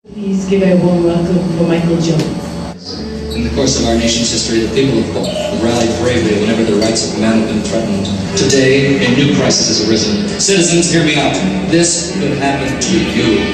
Please give a warm welcome for Mykl Joans. In the course of our nation's history, the people have rallied bravely whenever the rights of man have been threatened. Today, a new crisis has arisen. Citizens, hear me out. This could happen to you.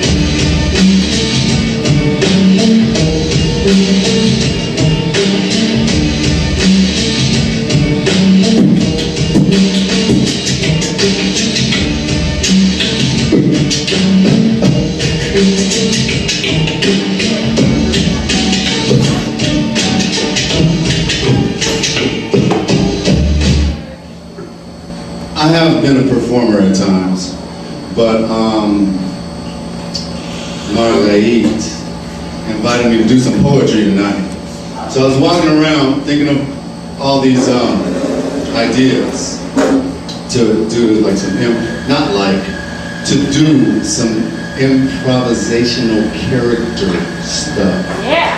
I have been a performer at times, but Mykl invited me to do some poetry tonight. So I was walking around thinking of all these ideas to do like some, to do some improvisational character stuff. Yeah.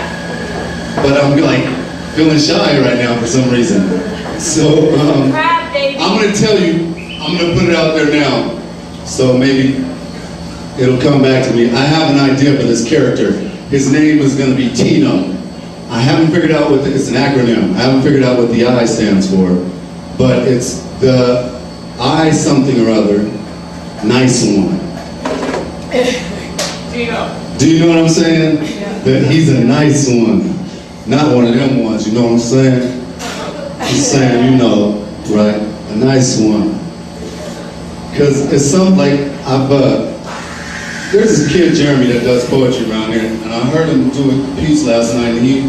But I'm like feeling shy right now for some reason. So C.R.A.B, baby. I'm going to tell you, I'm going to put it out there now, so maybe it'll come back to me. I have an idea for this character. His name is going to be Tino. I haven't figured out what, it's an acronym. I haven't figured out what the I stands for, but it's the I something or other, nice one. Tino. Do you know what I'm saying? Yeah. That he's a nice one, not one of them ones, you know what I'm saying? He's saying, you know, right, a nice one. Because it's something like, there's this kid, Jeremy, that does poetry around here, and I heard him do a piece last night, and he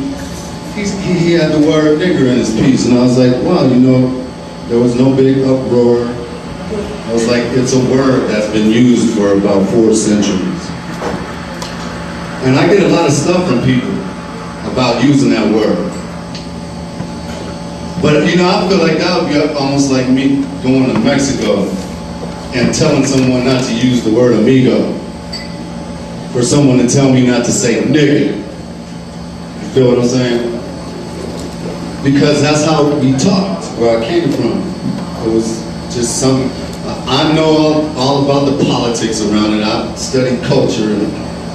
had the word nigger in his piece, and I was like, wow, you know, there was no big uproar. I was like, it's a word that's been used for about 4 centuries. And I get a lot of stuff from people about using that word. But you know, I feel like that would be almost like me going to Mexico and telling someone not to use the word amigo. For someone to tell me not to say nigga. You feel what I'm saying? Because that's how we talked, where I came from. It was just something. I know all about the politics around it. I studied culture and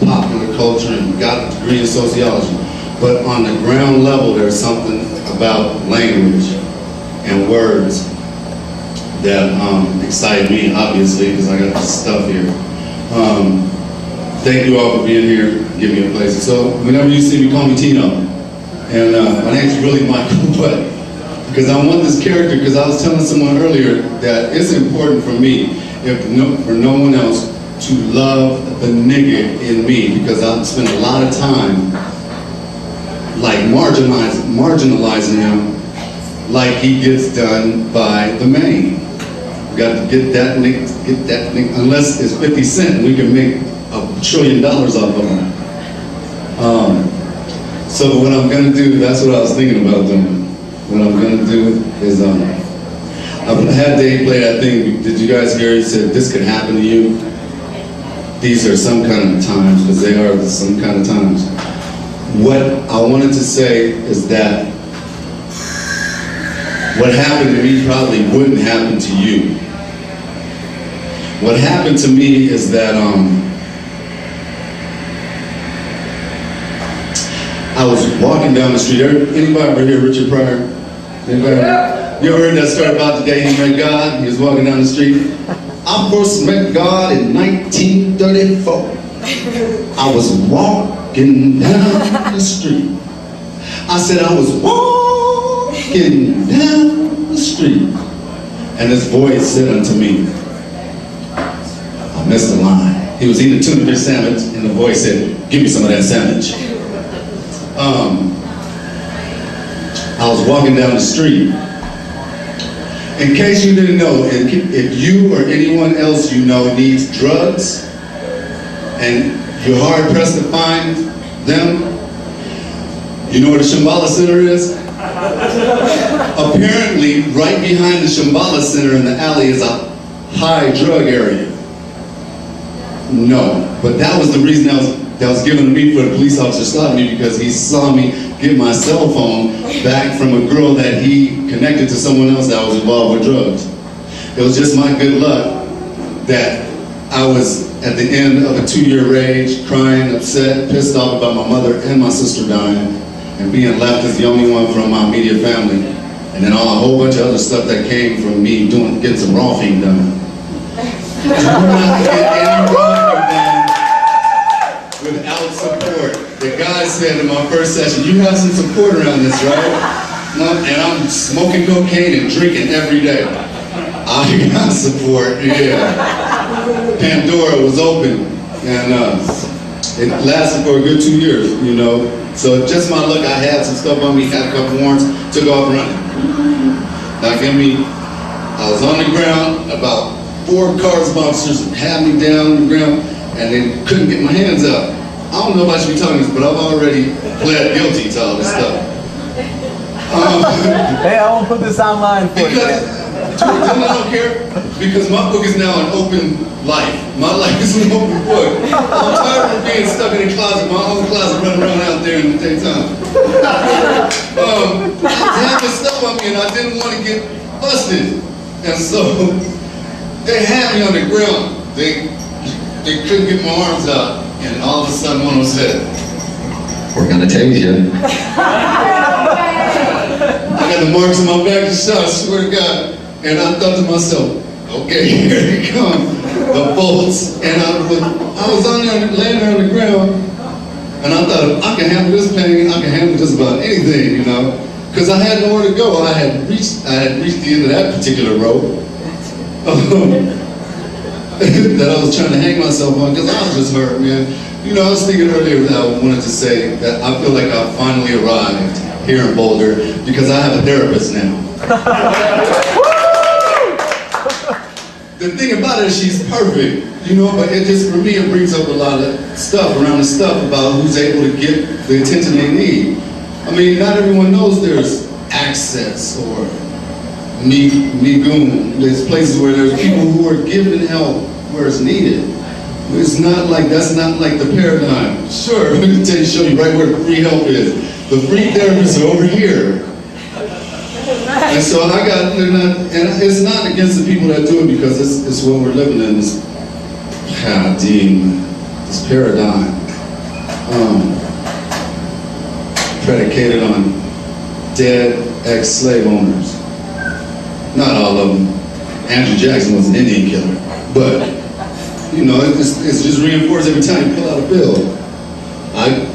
popular culture and got a degree in sociology. But on the ground level, there's something about language and words that excite me, obviously, because I got this stuff here. Thank you all for being here, giving me a place. So whenever you see me, call me Tino. And my name's really Mykl, but because I want this character, because I was telling someone earlier that it's important for me, for no one else, to love the nigga in me, because I spend a lot of time like marginalizing him like he gets done by the main. We got to get that nigga, unless it's 50 Cent, we can make $1 trillion off of him. So what I'm gonna do, that's what I was thinking about doing. What I'm gonna do is, I had Dave play that thing. Did you guys hear? He said, this could happen to you. These are some kind of times, because they are some kind of times. What I wanted to say is that what happened to me probably wouldn't happen to you. What happened to me is that I was walking down the street. Anybody ever hear Richard Pryor? Anybody? You ever heard that story about the day he met God? He was walking down the street. I first met God in 1934. I was walking down the street. I said I was walking down the street. And this voice said unto me, I missed the line. He was eating a tuna fish sandwich, and the voice said, give me some of that sandwich. I was walking down the street. In case you didn't know, if you or anyone else you know needs drugs, and you're hard pressed to find them, you know where the Shambhala Center is? Apparently, right behind the Shambhala Center in the alley is a high drug area. No, but that was the reason that was given to me for the police officer stopping me, because he saw me get my cell phone back from a girl that he connected to someone else that was involved with drugs. It was just my good luck that I was at the end of a 2-year rage, crying, upset, pissed off about my mother and my sister dying, and being left as the only one from my immediate family. And then a whole bunch of other stuff that came from me getting some raw feed done. And we're not getting any raw feed done without support. The guy said in my first session, you have some support around this, right? And I'm smoking cocaine and drinking every day. I got support, yeah. Pandora was open, and it lasted for a good 2 years, you know. So just my luck, I had some stuff on me, had a couple warrants, took off running. I was on the ground, about 4 cars officers had me down on the ground, and they couldn't get my hands up. I don't know if I should be telling this, but I've already pled guilty to all this stuff. Hey, I won't put this online for you. I don't care, because my book is now an open life. My life is an open book. I'm tired of being stuck in a closet, my own closet, running around out there in the daytime. They had this stuff on me and I didn't want to get busted. And so, they had me on the ground. They couldn't get my arms out. And all of a sudden one of them said, "We're gonna tase you." I got the marks on my back and shot, I swear to God. And I thought to myself, okay, here they come, the bolts. And I was on there, laying there on the ground, and I thought, if I can handle this pain, I can handle just about anything, you know? Because I had nowhere to go. I had reached the end of that particular rope that I was trying to hang myself on, because I was just hurt, man. You know, I was thinking earlier that I wanted to say that I feel like I finally arrived here in Boulder because I have a therapist now. The thing about it is she's perfect, you know, but it just, for me, it brings up a lot of stuff around the stuff about who's able to get the attention they need. I mean, not everyone knows there's access or Mykl. There's places where there's people who are given help where it's needed. It's not like, that's not like the paradigm. Sure, let me show you right where the free help is. The free therapists are over here. And so and it's not against the people that do it, because it's what we're living in, this paradigm, predicated on dead ex-slave owners. Not all of them. Andrew Jackson was an Indian killer, but you know, it's just reinforced every time you pull out a bill.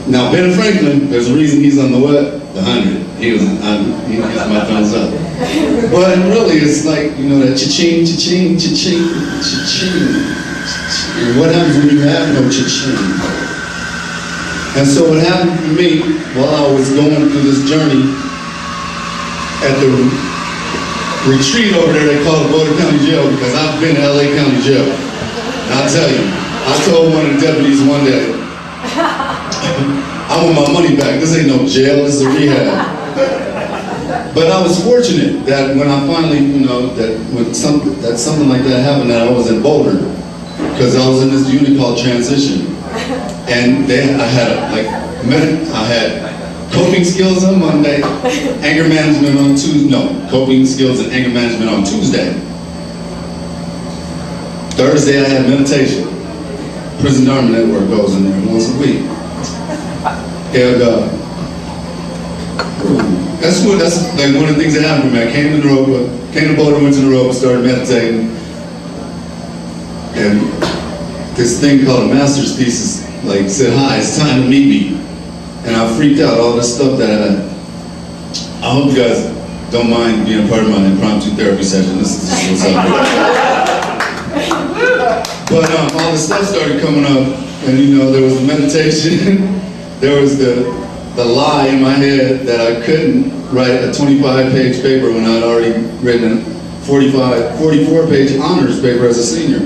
Now Ben Franklin, there's a reason he's on the what? The 100. He gets my thumbs up. But really, it's like, you know, that cha-ching, cha-ching, cha-ching, cha-ching. And what happens when you have no cha-ching? And so what happened for me while I was going through this journey at the retreat over there, they call it Boulder County Jail, because I've been to LA County Jail. And I'll tell you, I told one of the deputies one day, I want my money back. This ain't no jail, this is a rehab. But I was fortunate that when I finally, you know, that something like that happened, that I was in Boulder, because I was in this unit called Transition, and I had coping skills on Monday, anger management on Tuesday. No, coping skills and anger management on Tuesday. Thursday I had meditation. Prison Dharma Network goes in there once a week. And that's like one of the things that happened to me. I came to Boulder, went to the rope, started meditating. And this thing called a master's thesis like said, "Hi, it's time to meet me." And I freaked out, all this stuff that I hope you guys don't mind being a part of my impromptu therapy session. This is just what's up. But all this stuff started coming up, and you know, there was the meditation, there was the lie in my head that I couldn't write a 25-page paper when I'd already written a 44-page honors paper as a senior.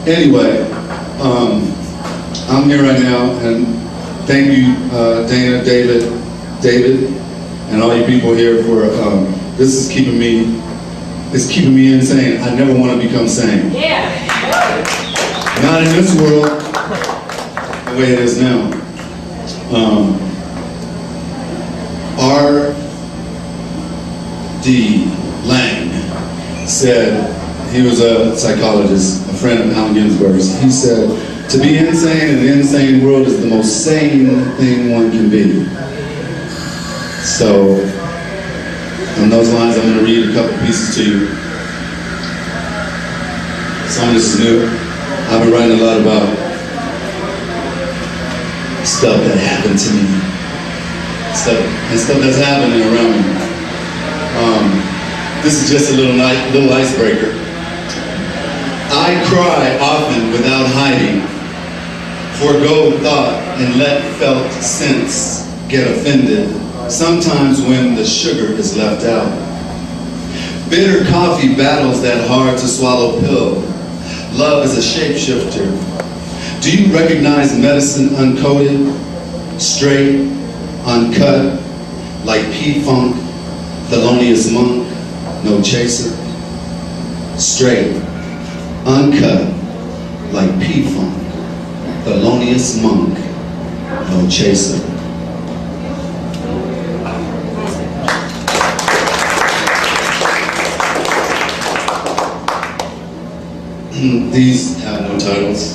Anyway, I'm here right now, and thank you, Dana, David, and all you people here for, this is keeping me insane. I never want to become sane. Yeah. Not in this world, the way it is now. R.D. Lang said, he was a psychologist, a friend of Allen Ginsberg's. He said, to be insane in the insane world is the most sane thing one can be. So, on those lines, I'm going to read a couple pieces to you. Some of this is new. I've been writing a lot about stuff that happened to me. Stuff that's happening around me. This is just a little icebreaker. I cry often without hiding. Forgo thought and let felt sense get offended. Sometimes when the sugar is left out. Bitter coffee battles that hard to swallow pill. Love is a shapeshifter. Do you recognize medicine uncoated, straight, uncut, like P-Funk, Thelonious Monk, no chaser? Straight, uncut, like P-Funk, Thelonious Monk, no chaser. These have no titles.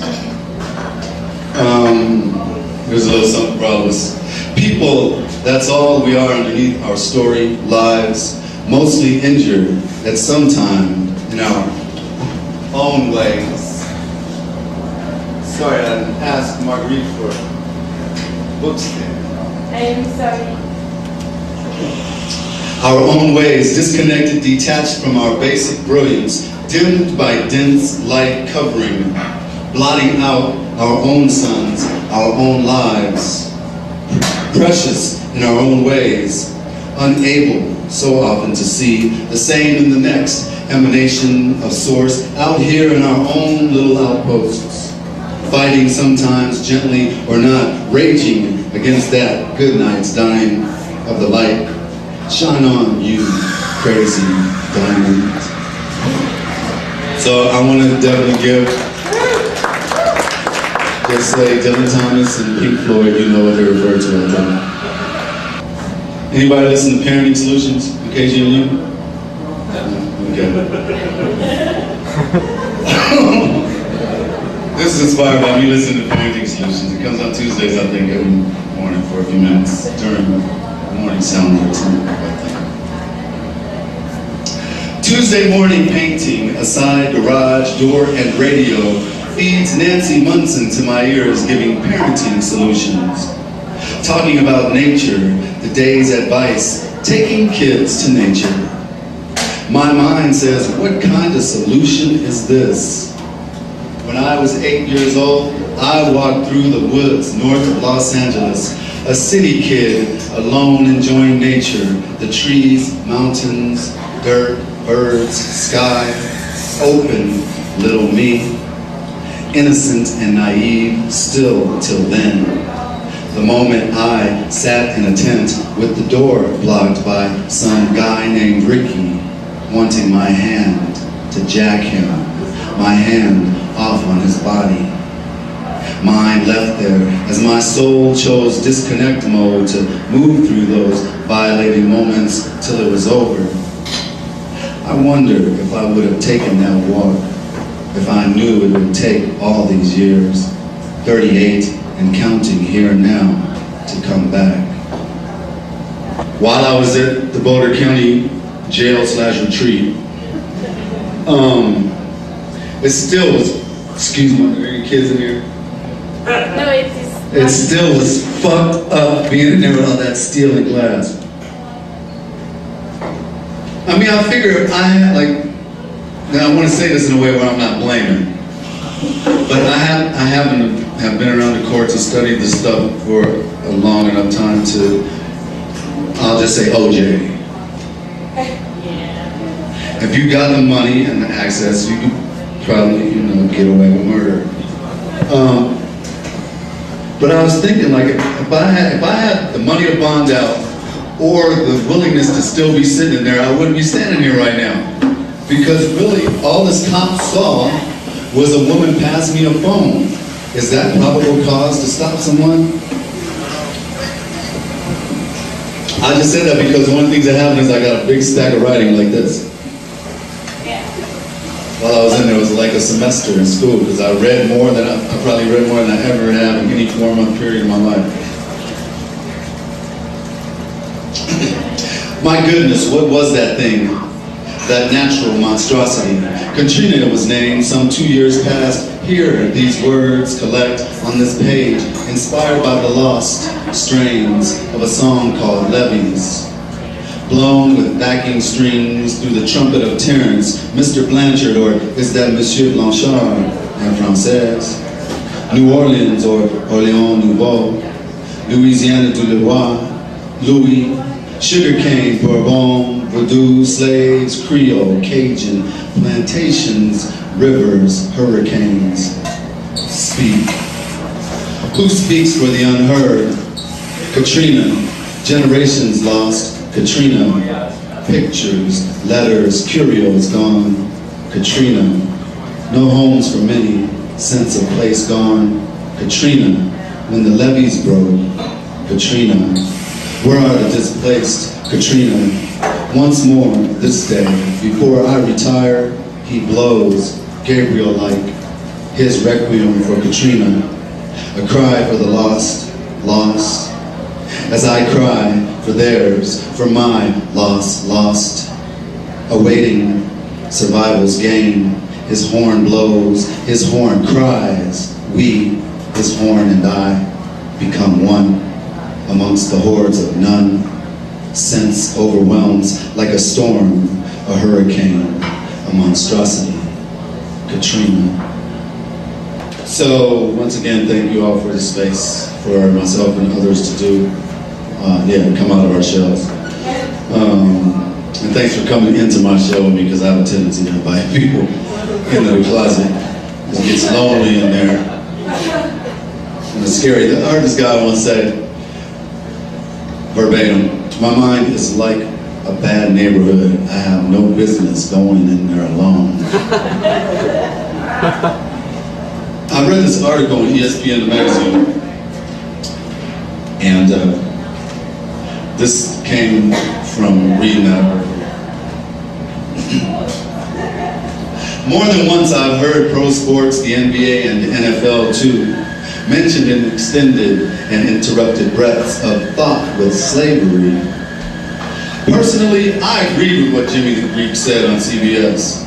There's a little something problems. People, that's all we are underneath our story, lives, mostly injured at some time in our own ways. Sorry, I didn't ask Marguerite for books there. I'm sorry. Our own ways, disconnected, detached from our basic brilliance, dimmed by dense light covering, blotting out our own suns, our own lives, precious in our own ways, unable so often to see the same in the next emanation of source, out here in our own little outposts, fighting sometimes gently or not, raging against that good night's dying of the light. Shine on, you crazy diamond. So I want to definitely just say Dylan Thomas and Pink Floyd, you know what they refer to, I think. Anybody listen to Parenting Solutions? KGNU? Okay. This is inspired by me listening to Parenting Solutions. It comes on Tuesdays, I think, every morning for a few minutes during the morning sound routine. Tuesday morning painting, aside garage, door, and radio feeds Nancy Munson to my ears, giving parenting solutions. Talking about nature, the day's advice, taking kids to nature. My mind says, what kind of solution is this? When I was 8 years old, I walked through the woods north of Los Angeles, a city kid, alone enjoying nature, the trees, mountains, dirt, birds, sky, open little me, innocent and naive still till then. The moment I sat in a tent with the door blocked by some guy named Ricky, wanting my hand to jack him, my hand off on his body. Mine left there as my soul chose disconnect mode to move through those violating moments till it was over. I wonder if I would have taken that walk, if I knew it would take all these years, 38 and counting here and now, to come back. While I was at the Boulder County jail/retreat, it still was, excuse me, are there any kids in here? No, It still was fucked up being in there with all that steel and glass. I mean, I figure I had, like, now I want to say this in a way where I'm not blaming, but I have been around the courts and studied this stuff for a long enough time to, I'll just say OJ. If you got the money and the access, you could probably, get away with murder. But I was thinking, like, if I had the money to bond out, or the willingness to still be sitting there, I wouldn't be standing here right now. Because really, all this cop saw was a woman pass me a phone. Is that probable cause to stop someone? I just said that because one of the things that happened is I got a big stack of writing like this. while I was in there, it was like a semester in school, because I read more than I probably read more than I ever have in any 4-month period of my life. My goodness, what was that thing? That natural monstrosity. Katrina was named some 2 years past. Here, these words collect on this page, inspired by the lost strains of a song called Levees. Blown with backing strings through the trumpet of Terence, Mr. Blanchard, or is that Monsieur Blanchard en française? New Orleans, or Orléans Nouveau, Louisiana du Leroy, Louis, sugarcane, Bourbon, Voodoo, slaves, Creole, Cajun, plantations, rivers, hurricanes. Speak. Who speaks for the unheard? Katrina, generations lost. Katrina, pictures, letters, curios gone. Katrina, no homes for many, sense of place gone. Katrina, when the levees broke. Katrina, where are the displaced? Katrina, once more this day, before I retire, he blows, Gabriel-like, his requiem for Katrina, a cry for the lost, lost, as I cry for theirs, for my loss, lost, awaiting survival's game. His horn blows, his horn cries, we, his horn and I, become one amongst the hordes of none. Sense overwhelms like a storm, a hurricane, a monstrosity, Katrina. So, once again, thank you all for the space for myself and others to do. Come out of our shells. And thanks for coming into my show, because I have a tendency to invite people into the closet. It gets lonely in there. And it's scary. The artist guy once said, verbatim, my mind is like a bad neighborhood. I have no business going in there alone. I read this article in ESPN magazine, and this came from reading that article. More than once I've heard pro sports, the NBA and the NFL too, mentioned in extended and interrupted breaths of thought with slavery. Personally, I agreed with what Jimmy the Greek said on CBS.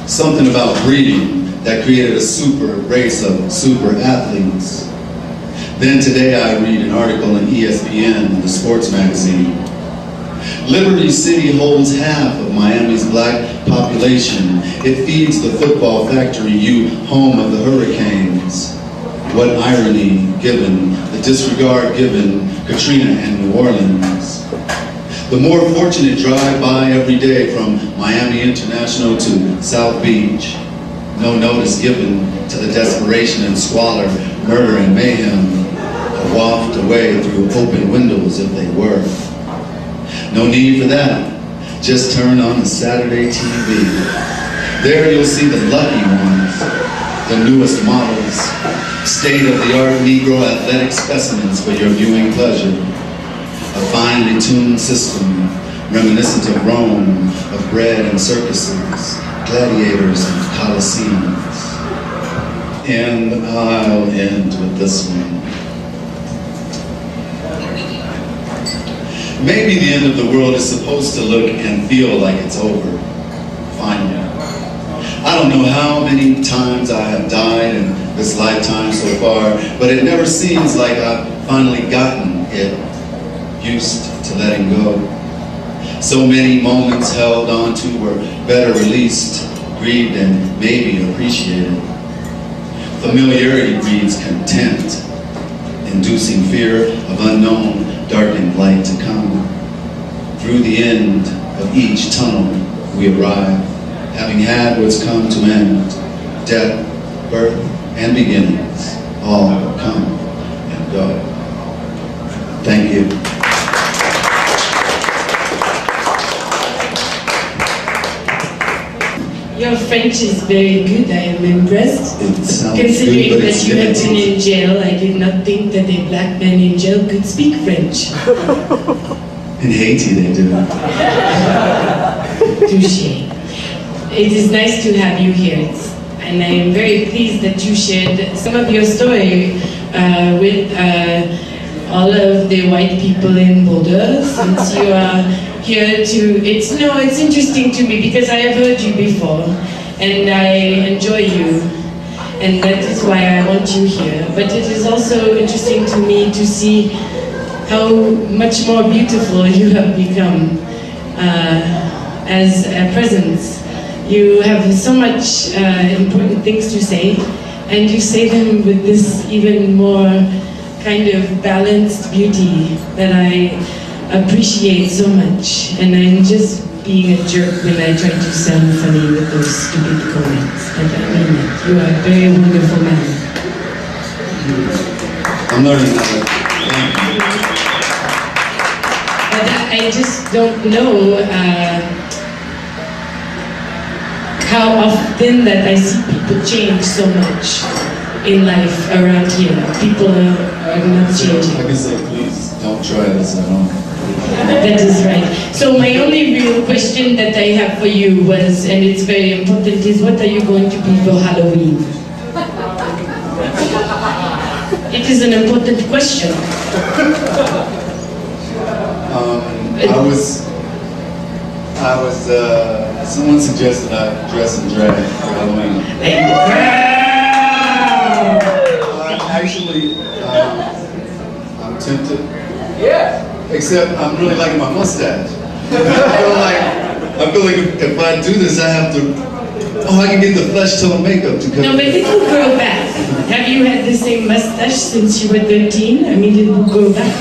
Something about breeding that created a super race of super athletes. Then today I read an article in ESPN, the sports magazine. Liberty City holds half of Miami's black population. It feeds the football factory U, home of the Hurricanes. What irony given the disregard given Katrina and New Orleans. The more fortunate drive by every day from Miami International to South Beach. No notice given to the desperation and squalor, murder and mayhem, waft away through open windows if they were. No need for that. Just turn on the Saturday TV. There you'll see the lucky ones, the newest models, state-of-the-art Negro athletic specimens for your viewing pleasure. A finely tuned system, reminiscent of Rome, of bread and circuses, gladiators and coliseums. And I'll end with this one. Maybe the end of the world is supposed to look and feel like it's over, finally. I don't know how many times I have died in this lifetime so far, but it never seems like I've finally gotten it, used to letting go. So many moments held onto were better released, grieved, and maybe appreciated. Familiarity breeds contempt, inducing fear of unknown, darkened light to come. Through the end of each tunnel we arrive, having had what's come to end. Death, birth, and beginnings all come and go. Thank you. Your French is very good. I am impressed. It sounds Considering good, but that it's you have been limited. in jail, I did not think that a black man in jail could speak French. In Haiti they do. Touché. it is nice to have you here. And I am very pleased that you shared some of your story with all of the white people in Boulder, since you are here to, it's interesting to me because I have heard you before and I enjoy you, and that is why I want you here. But it is also interesting to me to see how much more beautiful you have become as a presence. You have so much important things to say, and you say them with this even more kind of balanced beauty that I appreciate so much. And I'm just being a jerk when I try to sound funny with those stupid comments. But I mean it. You are a very wonderful man. I'm learning that. But I just don't know how often that I see people change so much in life around here. People are not changing. I can say, please don't try this at home. That is right. So my only real question that I have for you was, and it's very important, is what are you going to be for Halloween? It is an important question. Someone suggested I dress in drag for Halloween. Actually, I'm tempted. Yeah. Except I'm really liking my mustache. I feel like if I do this, I have to. I can get the flesh tone makeup to come. No, but it will grow back. Have you had the same mustache since you were 13? I mean, it will grow back.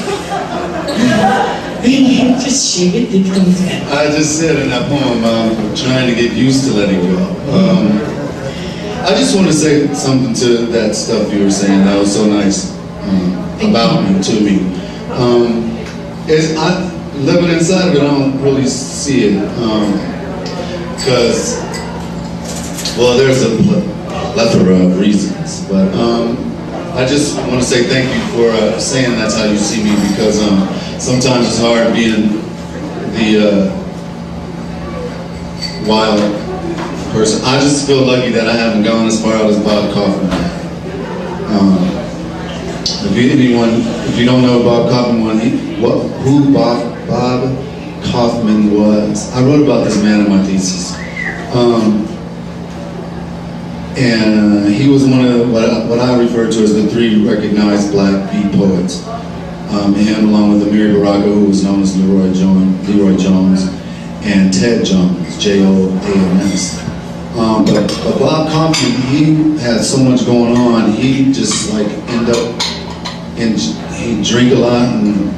You just shave it, it comes back. I just said in that poem, I'm trying to get used to letting go. I just want to say something to that stuff you were saying. That was so nice about me, to me. Living inside of it, I don't really see it. Because, well, there's a plethora of reasons. But I just want to say thank you for saying that's how you see me, because sometimes it's hard being the wild person. I just feel lucky that I haven't gone as far out as Bob Kaufman. If you don't know Bob Kaufman, who Bob Kaufman was, I wrote about this man in my thesis. And he was one of what I refer to as the 3 recognized black beat poets. Him, along with Amiri Baraka, who was known as Leroy Jones, and Ted Jones, J-O-A-N-S. But Bob Kaufman, he had so much going on. He just like end up, and he drank a lot, and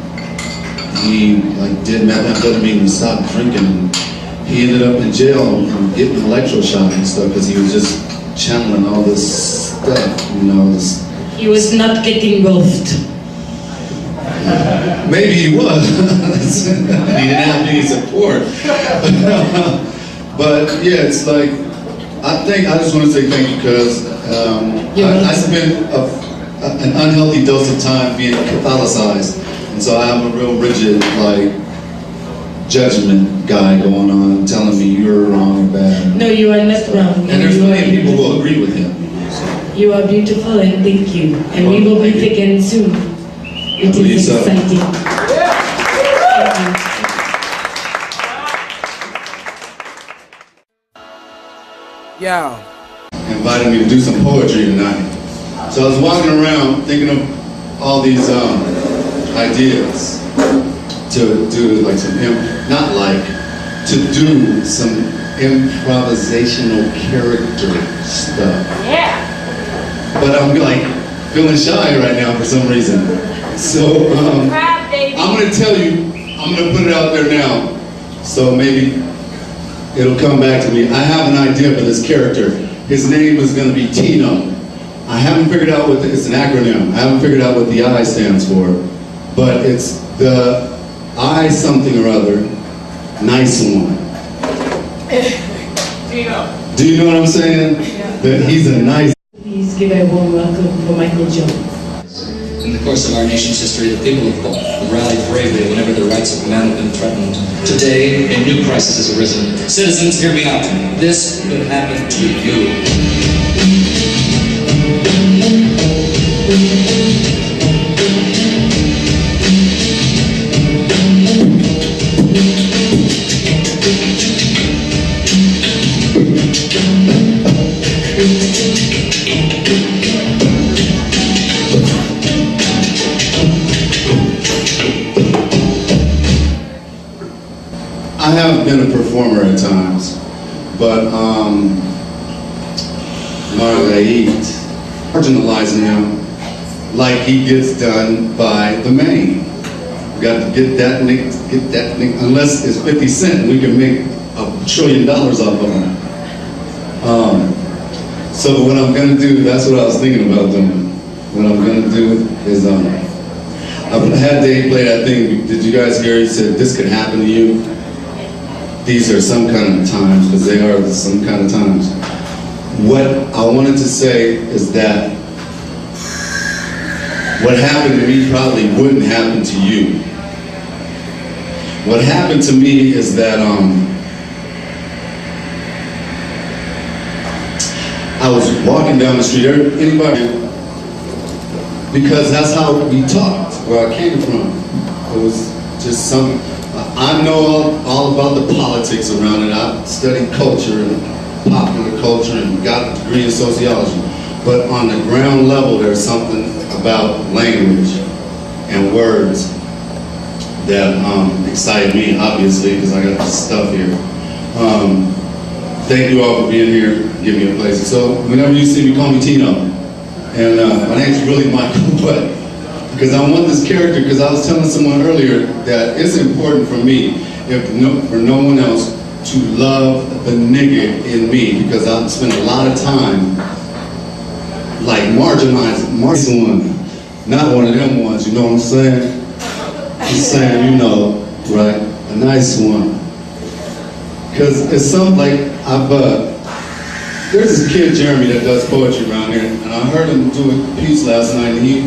he like did methamphetamine and stopped drinking. And he ended up in jail and getting electroshock and stuff because he was just channeling all this stuff, you know. He was not getting wolfed. Maybe he was. He didn't have any support. But yeah, it's like, I just want to say thank you, because I spent an unhealthy dose of time being Catholicized, and so I have a real rigid like judgment guy going on, telling me you're wrong and bad. No, you are not wrong. And there's plenty of people who will agree with him. So. You are beautiful, and thank you. And we will meet again soon. It is exciting. Yeah. Invited me to do some poetry tonight. So I was walking around thinking of all these ideas to do like some, to do some improvisational character stuff. Yeah. But I'm like feeling shy right now for some reason. So I'm gonna tell you, I'm gonna put it out there now. So maybe it'll come back to me. I have an idea for this character. His name is gonna be Tino. I haven't figured out what, it's an acronym. I haven't figured out what the I stands for. But it's the I something or other, nice one. Do you know what I'm saying? Yeah. That he's a nice. Please give a warm welcome for Mykl Joans. In the course of our nation's history, the people have rallied bravely whenever the rights of man have been threatened. Today, a new crisis has arisen. Citizens, hear me out. This could happen to you. I have been a performer at times, but marginalizing him like he gets done by the main. We got to get that nigga, unless it's 50 Cent, we can make $1 trillion off of him. So what I'm gonna do, that's what I was thinking about doing. What I'm gonna do is, I've had Dave play that thing. Did you guys hear? He said, "This could happen to you." These are some kind of times, because they are some kind of times. What I wanted to say is that what happened to me probably wouldn't happen to you. What happened to me is that I was walking down the street, anybody, because that's how we talked, where I came from. It was just some, I know all about the politics around it. I studied culture and popular culture and got a degree in sociology. But on the ground level, there's something about language and words that excite me, obviously, because I got this stuff here. Thank you all for being here, giving me a place. So whenever you see me, call me Tino. And my name's really Mykl, but because I want this character, because I was telling someone earlier that it's important for me, for no one else, to love the nigga in me, because I spend a lot of time like marginalizing one, not one of them ones, you know what I'm saying? Just saying, you know, right? A nice one. Because it's something like, there's this kid, Jeremy, that does poetry around here, and I heard him do a piece last night, and he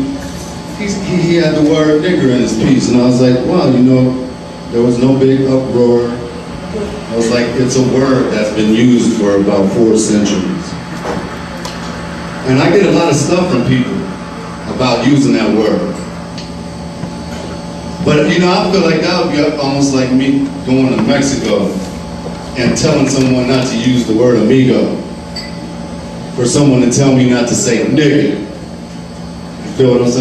had the word nigger in his piece, and I was like, wow, you know, there was no big uproar. I was like, it's a word that's been used for about 4 centuries. And I get a lot of stuff from people about using that word. But you know, I feel like that would be almost like me going to Mexico and telling someone not to use the word amigo, for someone to tell me not to say nigga. You feel what I'm saying?